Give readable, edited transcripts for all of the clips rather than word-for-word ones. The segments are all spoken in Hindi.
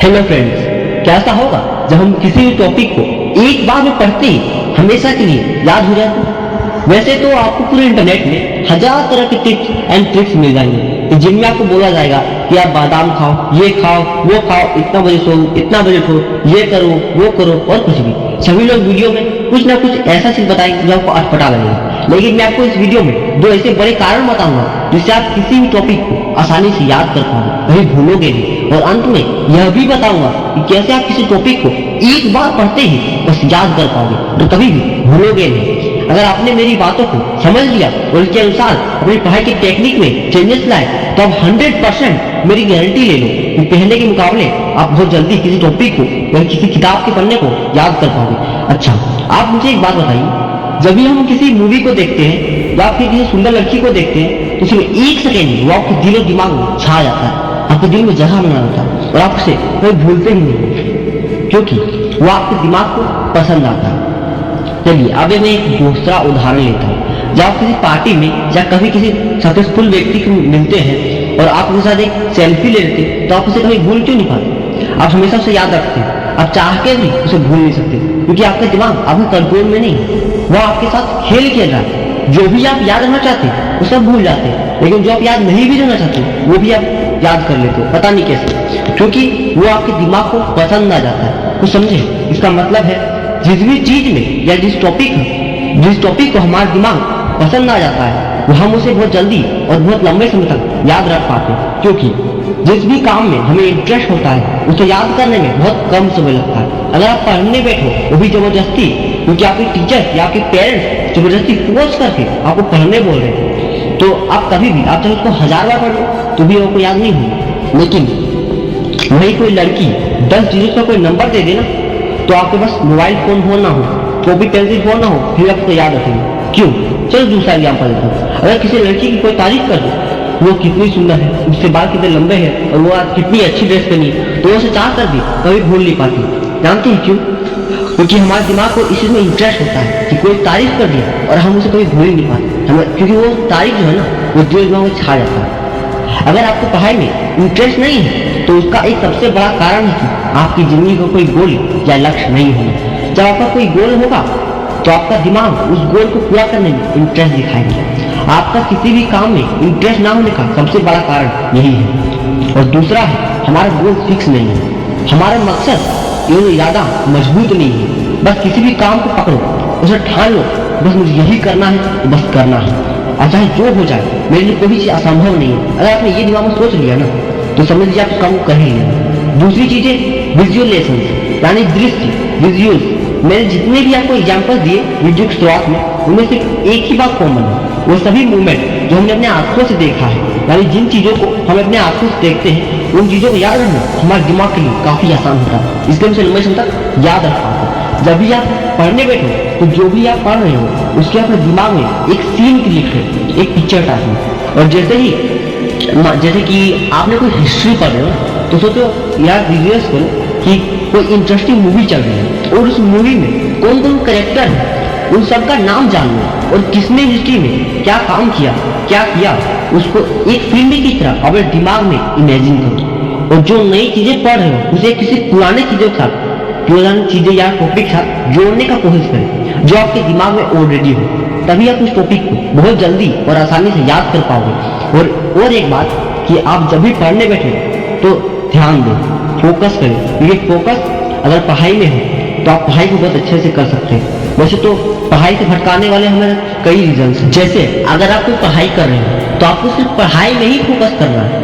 हेलो फ्रेंड्स, कैसा होगा जब हम किसी भी टॉपिक को एक बार में पढ़ते ही हमेशा के लिए याद हो जाए। वैसे तो आपको पूरे इंटरनेट में हजार तरह के टिप्स एंड ट्रिक्स मिल जाएंगे जिनमें आपको बोला जाएगा कि आप बादाम खाओ, ये खाओ, वो खाओ, इतना बजे सो, इतना बजे उठो, ये करो, वो करो और कुछ भी। सभी लोग वीडियो में कुछ ना कुछ ऐसा चीज बताएंगे जो आपको अटपटा लगेगा, लेकिन मैं आपको इस वीडियो में दो ऐसे बड़े कारण बताऊंगा जिससे आप किसी भी टॉपिक को आसानी से याद कर पाओगे, कहीं भूलोगे नहीं। और अंत में यह भी बताऊंगा कि कैसे आप किसी टॉपिक को एक बार पढ़ते ही बस याद कर पाओगे तो कभी भी भूलोगे नहीं। अगर आपने मेरी बातों को समझ लिया और इसके अनुसार अपनी पढ़ाई की टेक्निक में चेंजेस लाए तो आप 100% मेरी गारंटी ले लो कि पहले के मुकाबले आप बहुत जल्दी किसी टॉपिक को या किसी किताब के पढ़ने को याद कर पाओगे। अच्छा, आप मुझे एक बात बताइए, जब भी हम किसी मूवी को देखते हैं या फिर किसी सुंदर लड़की को देखते हैं तो सिर्फ एक सेकेंड वो आपके दिल और दिमाग में छा जाता है, आपके दिल में जगह बना रहता है और आप उसे कभी भूलते ही नहीं क्योंकि वो आपके दिमाग को पसंद आता है। चलिए अब मैं एक दूसरा उदाहरण लेता हूँ। जब आप किसी पार्टी में या कभी किसी सक्सेसफुल व्यक्ति को मिलते हैं और आप उसके साथ एक सेल्फी ले लेते हैं तो आप उसे कभी भूल क्यों नहीं पाते? आप हमेशा उसे याद रखते हैं, आप चाह के भी उसे भूल नहीं सकते क्योंकि आपका दिमाग आपके कंट्रोल में नहीं है, वह आपके साथ खेल खेल रहा है। जो भी आप याद रखना चाहते हैं वो सब भूल जाते हैं, लेकिन जो आप याद नहीं भी रखना चाहते वो भी आप याद कर लेते हो, पता नहीं कैसे, क्योंकि वो आपके दिमाग को पसंद आ जाता है। कुछ समझे? इसका मतलब है जिस भी चीज में या जिस टॉपिक को हमारा दिमाग पसंद आ जाता है वो हम उसे बहुत जल्दी और बहुत लंबे समय तक याद रख पाते हैं, क्योंकि जिस भी काम में हमें इंटरेस्ट होता है उसे याद करने में बहुत कम समय लगता है। अगर आप पढ़ने बैठो वो भी जबरदस्ती, क्योंकि आपके टीचर या आपके पेरेंट्स जबरदस्ती फोर्स करके आपको पढ़ने बोल रहे हैं, तो आप कभी भी, आप चाहे उसको 1000 बार पढ़ लो तो भी आपको याद नहीं होगा। लेकिन वही कोई लड़की 10 डिजिट का कोई नंबर दे देना तो आपके पास मोबाइल फोन हो ना हो, कॉपी पेंसिल फोन ना हो, फिर आपको याद रखेंगे। क्यों? चलो दूसरा एग्जाम्पल देता हूँ। अगर किसी लड़की की कोई तारीफ कर दो, वो कितनी सुंदर है, उसके बाल कितने लंबे हैं और वो आज कितनी अच्छी ड्रेस पहनी है, तो वो उसे चाह कर भी कभी भूल नहीं पाती। जानते हैं क्यों? क्योंकि हमारे दिमाग को इस चीज में इंटरेस्ट होता है कि कोई तारीफ कर दिया और हम उसे कभी भूल नहीं पाते, क्योंकि वो तारीफ जो है ना वो दिल दिमाग में छा जाता है। अगर आपको पढ़ाई में इंटरेस्ट नहीं है तो उसका एक सबसे बड़ा कारण है कि आपकी जिंदगी का कोई गोल या लक्ष्य नहीं होगा। जब आपका कोई गोल होगा तो आपका दिमाग उस गोल को पूरा करने में इंटरेस्ट दिखाएगा। आपका किसी भी काम में इंटरेस्ट ना होने का सबसे बड़ा कारण यही है। और दूसरा है, हमारा गोल फिक्स नहीं है, हमारा मकसद ये इरादा मजबूत नहीं है। बस किसी भी काम को पकड़ो, उसे ठान लो, बस मुझे यही करना है तो बस करना है, और चाहे जो हो जाए मेरे लिए कोई चीज असंभव नहीं है। अगर आपने ये दिमाग में सोच लिया ना तो समझ लीजिए आप काम कर ही लेंगे। दूसरी चीजें विजुअलेशन, यानी दृश्य, विजुअल्स। मैंने जितने भी आपको एग्जांपल दिए वीडियो की शुरुआत में, उनमें सिर्फ एक ही बात कॉमन है, वो सभी मूवमेंट जो हमने अपने आंखों से देखा है, यानी जिन चीजों को हम अपने आंखों से देखते हैं उन चीजों को याद रखना हमारे दिमाग के लिए काफी आसान होता है, इसलिए उसे लंबे समय तक याद रख पाते हैं। जब भी आप पढ़ने बैठो तो जो भी आप पढ़ रहे हो उसके अपने दिमाग में एक सीन क्लिक है, एक पिक्चर टाइप में। और जैसे कि आपने कोई हिस्ट्री पढ़ रहे हो तो सोचो यार, रिवर्स करो कि कोई इंटरेस्टिंग मूवी चल रही है और उस मूवी में कौन कौन कैरेक्टर है उन सबका नाम जान लो और किसने हिस्ट्री में क्या काम किया, क्या किया, उसको एक फिल्म की तरह अपने दिमाग में इमेजिन करो। और जो नई चीजें पढ़ रहे हो उसे किसी पुराने चीजों के साथ, पुरानी चीजें या टॉपिक के साथ जोड़ने का कोशिश करें जो आपके दिमाग में ऑलरेडी हो, तभी आप उस टॉपिक को बहुत जल्दी और आसानी से याद कर पाओगे। और एक बात कि आप जब भी पढ़ने बैठे तो ध्यान दें, फोकस करें, क्योंकि फोकस अगर पढ़ाई में हो तो आप पढ़ाई को बहुत अच्छे से कर सकते हैं। वैसे तो पढ़ाई से भटकाने वाले हमें कई रीजन हैं, जैसे अगर आप कोई पढ़ाई कर रहे हैं तो आपको सिर्फ पढ़ाई में ही फोकस करना है।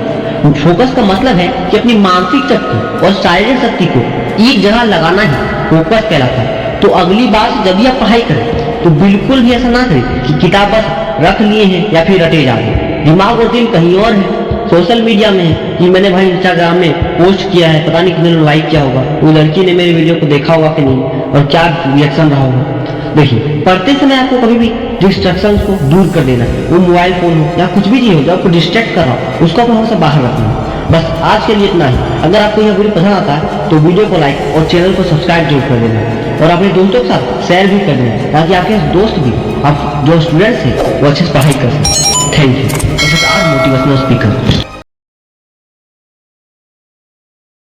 फोकस का मतलब है कि अपनी मानसिक शक्ति और शारीरिक शक्ति को एक जगह लगाना ही फोकस कहलाता है। तो अगली बार से जब भी आप पढ़ाई करें तो बिल्कुल भी ऐसा ना करें कि किताब बस रख लिए हैं या फिर रटे जा रहे, दिमाग और दिल कहीं और है, सोशल मीडिया में है कि मैंने भाई इंस्टाग्राम में पोस्ट किया है, पता नहीं कितने लोग लाइक किया होगा, वो लड़की ने मेरे वीडियो को देखा होगा कि नहीं और क्या रिएक्शन रहा होगा। देखिए, पढ़ते समय आपको कभी भी डिस्ट्रैक्शंस को दूर कर देना है, वो मोबाइल फोन हो या कुछ भी चीज हो जो आपको डिस्ट्रैक्ट कर रहा हो उसको अपने से बाहर रखना है। बस आज के लिए इतना ही। अगर आपको यह वीडियो पसंद आता है तो वीडियो को लाइक और चैनल को सब्सक्राइब जरूर कर देना और अपने दोस्तों के साथ शेयर भी कर देना ताकि आपके दोस्त भी, आप जो स्टूडेंट्स हैं वो अच्छे से पढ़ाई कर सकें। Thank you. आज मोटिवेशनल स्पीकर।